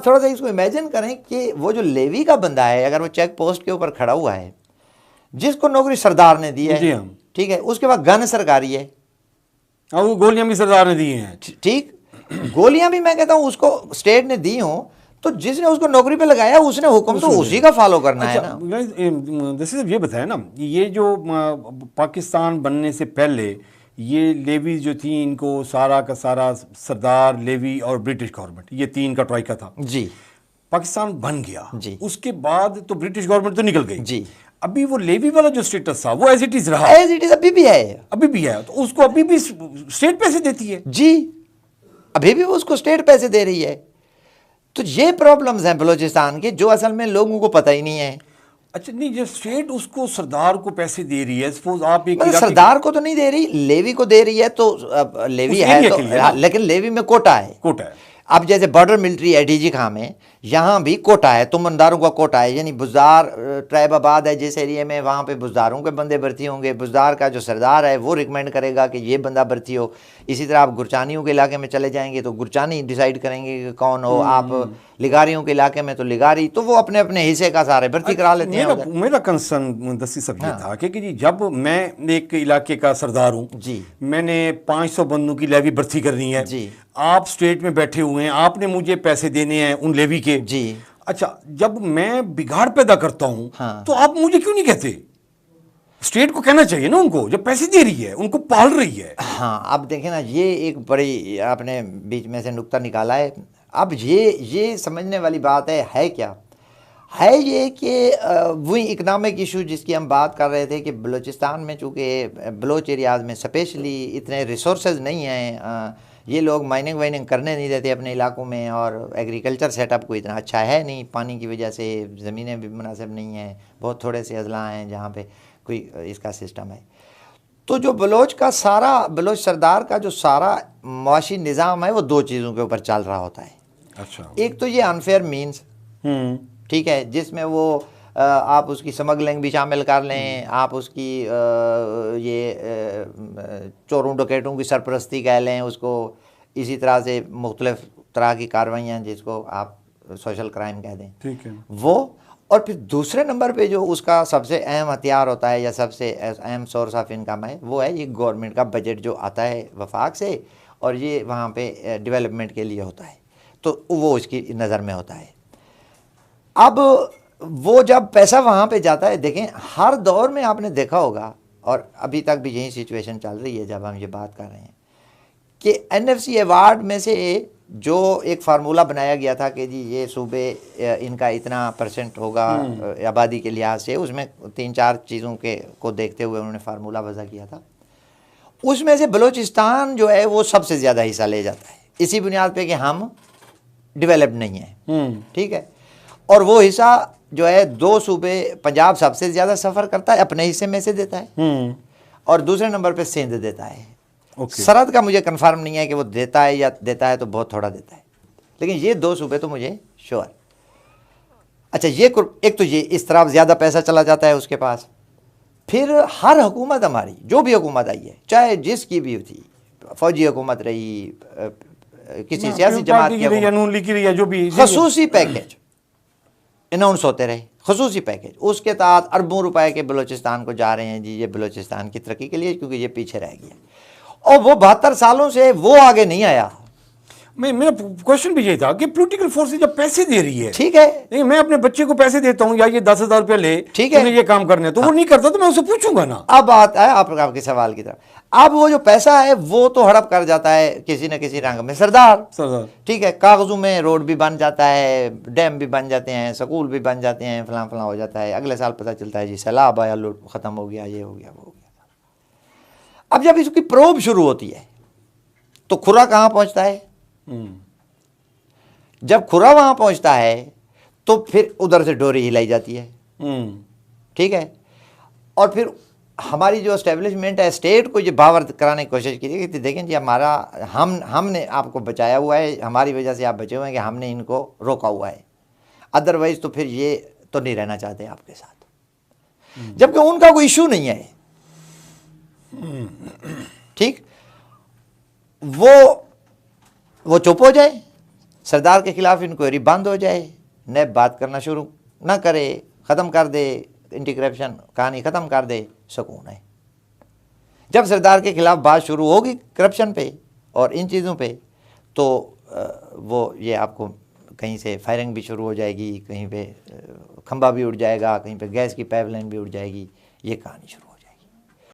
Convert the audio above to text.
थोड़ा सा इसको इमेजिन करें कि वो जो लेवी का बंदा है, अगर वो चेक पोस्ट के ऊपर खड़ा हुआ है, जिसको नौकरी सरदार ने दी है, ठीक है, उसके बाद गन सरकारी है, और वो गोलियां भी सरदार ने दी हैं, ठीक, गोलियां भी मैं कहता हूँ उसको स्टेट ने दी हो, तो जिसने उसको नौकरी पे लगाया उसने हुक्म तो उसी का फॉलो करना है ना। जैसे ये बताया ना, ये जो पाकिस्तान बनने से पहले ये लेवी जो थी, इनको सारा का सारा सरदार, लेवी और ब्रिटिश गवर्नमेंट, ये तीन का ट्राइका था जी। पाकिस्तान बन गया जी। उसके बाद तो ब्रिटिश गवर्नमेंट तो निकल गई जी। अभी वो लेवी वाला जो स्टेटस था वो एज इट इज रहा, एज इट इज अभी भी है, अभी भी है, तो उसको अभी भी स्टेट पैसे देती है जी, अभी भी उसको स्टेट पैसे दे रही है। तो ये प्रॉब्लम्स हैं बलूचिस्तान के, जो असल में लोगों को पता ही नहीं है। अच्छा, नहीं, जो स्टेट उसको सरदार को पैसे दे रही है, सपोज आप एक सरदार को तो नहीं दे रही, लेवी को दे रही है, तो लेवी है तो, लेकिन लेवी में कोटा है, कोटा है। अब जैसे बॉर्डर मिलिट्री है डीजी खां में, यहाँ भी कोटा है, तुमंदारों का कोटा है, यानी बुजदार ट्राइब आबाद है जिस एरिया में, वहाँ पे बुजदारों के बंदे भर्ती होंगे, बुजदार का जो सरदार है वो रिकमेंड करेगा कि ये बंदा भर्ती हो। इसी तरह आप गुरचानियों के इलाके में चले जाएंगे तो गुरचानी डिसाइड करेंगे कि कौन हो, आप लिगारियों के इलाके में तो लिगारी, तो वो अपने अपने हिस्से का सारे भर्ती करा लेते हैं। मेरा कंसर्न दस्ती सब ये था कि जी जब मैं एक इलाके का सरदार हूँ जी, मैंने 500 बंदों की लेवी भर्ती करनी है जी, आप स्टेट में बैठे हुए हैं, आपने मुझे पैसे देने हैं उन लेवी के जी। अच्छा, जब मैं बिगाड़ पैदा करता हूँ तो आप मुझे क्यों नहीं कहते? स्टेट को कहना चाहिए ना उनको, जब पैसे दे रही है, उनको पाल रही है। हाँ, अब देखें ना, ये एक बड़ी आपने बीच में से नुक्ता निकाला है। अब ये समझने वाली बात है क्या है ये कि वही इकनॉमिक इशू जिसकी हम बात कर रहे थे कि बलूचिस्तान में चूँकि बलोच एरियाज़ में स्पेशली इतने रिसोर्सेज नहीं हैं, ये लोग माइनिंग वाइनिंग करने नहीं देते अपने इलाकों में, और एग्रीकल्चर सेटअप कोई इतना अच्छा है नहीं, पानी की वजह से ज़मीनें भी मुनासिब नहीं हैं, बहुत थोड़े से अजला हैं जहाँ पे कोई इसका सिस्टम है। तो जो बलोच का सारा, बलोच सरदार का जो सारा मुआशी निज़ाम है वो दो चीज़ों के ऊपर चल रहा होता है। अच्छा, एक तो ये अनफेयर मीन्स, ठीक है, जिसमें वो आप उसकी स्मगलिंग भी शामिल कर लें, आप उसकी ये चोरों डकैतों की सरपरस्ती कह लें उसको, इसी तरह से मुख्तलिफ तरह की कार्रवाइयाँ जिसको आप सोशल क्राइम कह दें, ठीक है वो। और फिर दूसरे नंबर पे जो उसका सबसे अहम हथियार होता है या सबसे अहम सोर्स ऑफ इनकम है वो है ये गवर्नमेंट का बजट जो आता है वफाक से, और ये वहाँ पे डेवलपमेंट के लिए होता है, तो वो उसकी नज़र में होता है। अब वो जब पैसा वहाँ पे जाता है, देखें हर दौर में आपने देखा होगा, और अभी तक भी यही सिचुएशन चल रही है जब हम ये बात कर रहे हैं, कि NFC अवार्ड में से जो एक फार्मूला बनाया गया था कि जी ये सूबे इनका इतना % होगा आबादी के लिहाज से, उसमें 3-4 चीज़ों को देखते हुए उन्होंने फार्मूला वज़ा किया था। उसमें से बलूचिस्तान जो है वो सबसे ज़्यादा हिस्सा ले जाता है, इसी बुनियाद पे कि हम डेवलप्ड नहीं हैं, ठीक है। और वो हिस्सा जो है 2 सूबे, पंजाब सबसे ज़्यादा सफ़र करता है, अपने हिस्से में से देता है, और दूसरे नंबर पे सिंध देता है। सरहद का मुझे कंफर्म नहीं है कि वो देता है या देता है तो बहुत थोड़ा देता है, लेकिन ये 2 सूबे तो मुझे श्योर। अच्छा, ये एक तो ये इस तरफ ज़्यादा पैसा चला जाता है उसके पास। फिर हर हुकूमत हमारी, जो भी हुकूमत आई है, चाहे जिसकी भी थी, फौजी हुकूमत रही, किसी सियासी जमात की, जो भी खसूसी पैकेज अनाउंस होते रहे, खसूसी पैकेज, उसके तहत अरबों रुपए के बलूचिस्तान को जा रहे हैं जी, ये बलूचिस्तान की तरक्की के लिए, क्योंकि ये पीछे रह गया और वो 72 सालों से वो आगे नहीं आया। मेरा क्वेश्चन भी यही था कि पॉलिटिकल फोर्सेस जब पैसे दे रही है, ठीक है, नहीं मैं अपने बच्चे को पैसे देता हूँ या ये 10,000 रुपये ले, ठीक है, ये काम करने, तो वो नहीं करता तो मैं उसे पूछूंगा ना। अब बात है आपके सवाल की तरफ। अब वो जो पैसा है वो तो हड़प कर जाता है किसी न किसी रंग में सरदार, ठीक है, कागजों में रोड भी बन जाता है, डैम भी बन जाते हैं, स्कूल भी बन जाते हैं, फलां फलां हो जाता है। अगले साल पता चलता है जी सैलाब आया, लूट खत्म हो गया, ये हो गया, वो हो गया। अब जब इसकी प्रोब शुरू होती है तो खुरा कहाँ पहुंचता है? जब खुरा वहां पहुंचता है तो फिर उधर से डोरी हिलाई जाती है, ठीक है। और फिर हमारी जो एस्टेब्लिशमेंट है, स्टेट को ये बावर कराने की कोशिश की थी कि देखें जी हमारा हमने आपको बचाया हुआ है, हमारी वजह से आप बचे हुए हैं, कि हमने इनको रोका हुआ है, अदरवाइज तो फिर ये तो नहीं रहना चाहते आपके साथ, जबकि उनका कोई इशू नहीं है, ठीक। वो चुप हो जाए, सरदार के खिलाफ इंक्वायरी बंद हो जाए, नैब बात करना शुरू ना करे, ख़त्म कर दे, एंटी करप्शन कहानी ख़त्म कर दे, सुकून है। जब सरदार के खिलाफ बात शुरू होगी करप्शन पे और इन चीज़ों पे, तो वो ये आपको कहीं से फायरिंग भी शुरू हो जाएगी, कहीं पे खंबा भी उड़ जाएगा, कहीं पे गैस की पाइपलाइन भी उड़ जाएगी, ये कहानी शुरू